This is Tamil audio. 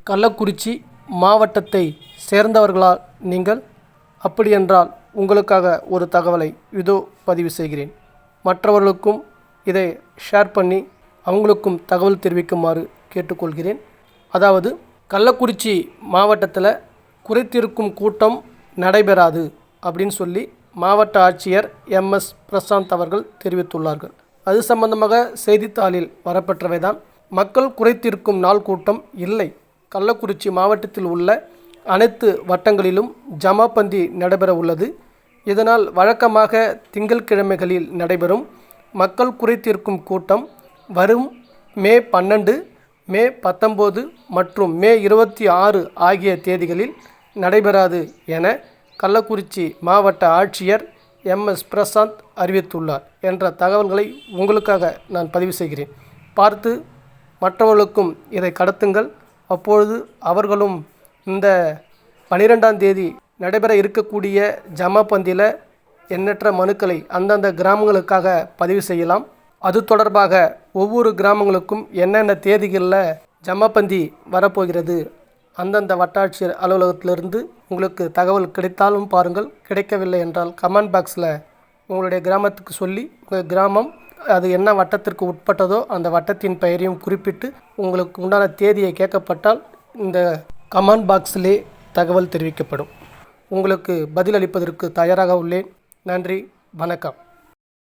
கள்ளக்குறிச்சி மாவட்டத்தை சேர்ந்தவர்களா நீங்கள்? அப்படியென்றால் உங்களுக்காக ஒரு தகவலை இதோ பதிவு செய்கிறேன். மற்றவர்களுக்கும் இதை ஷேர் பண்ணி அவங்களுக்கும் தகவல் தெரிவிக்குமாறு கேட்டுக்கொள்கிறேன். அதாவது கள்ளக்குறிச்சி மாவட்டத்தில் குறைத்திருக்கும் கூட்டம் நடைபெறாது அப்படின்னு சொல்லி மாவட்ட ஆட்சியர் MS பிரசாந்த் அவர்கள் தெரிவித்துள்ளார்கள். அது சம்பந்தமாக செய்தித்தாளில் வரப்பெற்றவை தான். மக்கள் குறைத்திருக்கும் நாள் கூட்டம் இல்லை. கள்ளக்குறிச்சி மாவட்டத்தில் உள்ள அனைத்து வட்டங்களிலும் ஜமாபந்தி நடைபெற உள்ளது. இதனால் வழக்கமாக திங்கட்கிழமைகளில் நடைபெறும் மக்கள் குறைத்திருக்கும் கூட்டம் வரும் மே 12, மே 19 மற்றும் மே 26 ஆகிய தேதிகளில் நடைபெறாது என கள்ளக்குறிச்சி மாவட்ட ஆட்சியர் MS பிரசாந்த் அறிவித்துள்ளார் என்ற தகவல்களை உங்களுக்காக நான் பதிவு செய்கிறேன். பார்த்து மற்றவர்களுக்கும் இதை கடத்துங்கள். அப்பொழுது அவர்களும் இந்த 12ஆம் தேதி நடைபெற இருக்கக்கூடிய ஜமாபந்தியில் எண்ணற்ற மனுக்களை அந்தந்த கிராமங்களுக்காக பதிவு செய்யலாம். அது தொடர்பாக ஒவ்வொரு கிராமங்களுக்கும் என்னென்ன தேதிகளில் ஜமாபந்தி வரப்போகிறது, அந்தந்த வட்டாட்சியர் அலுவலகத்திலிருந்து உங்களுக்கு தகவல் கிடைத்தாலும் பாருங்கள். கிடைக்கவில்லை என்றால் கமெண்ட் பாக்ஸில் உங்களுடைய கிராமத்துக்கு சொல்லி உங்கள் கிராமம் அது என்ன வட்டத்திற்கு உட்பட்டதோ அந்த வட்டத்தின் பெயரையும் குறிப்பிட்டு உங்களுக்கு உண்டான தேதியை கேட்கப்பட்டால் இந்த கமெண்ட் பாக்ஸிலே தகவல் தெரிவிக்கப்படும். உங்களுக்கு பதிலளிப்பதற்கு தயாராக உள்ளேன். நன்றி, வணக்கம்.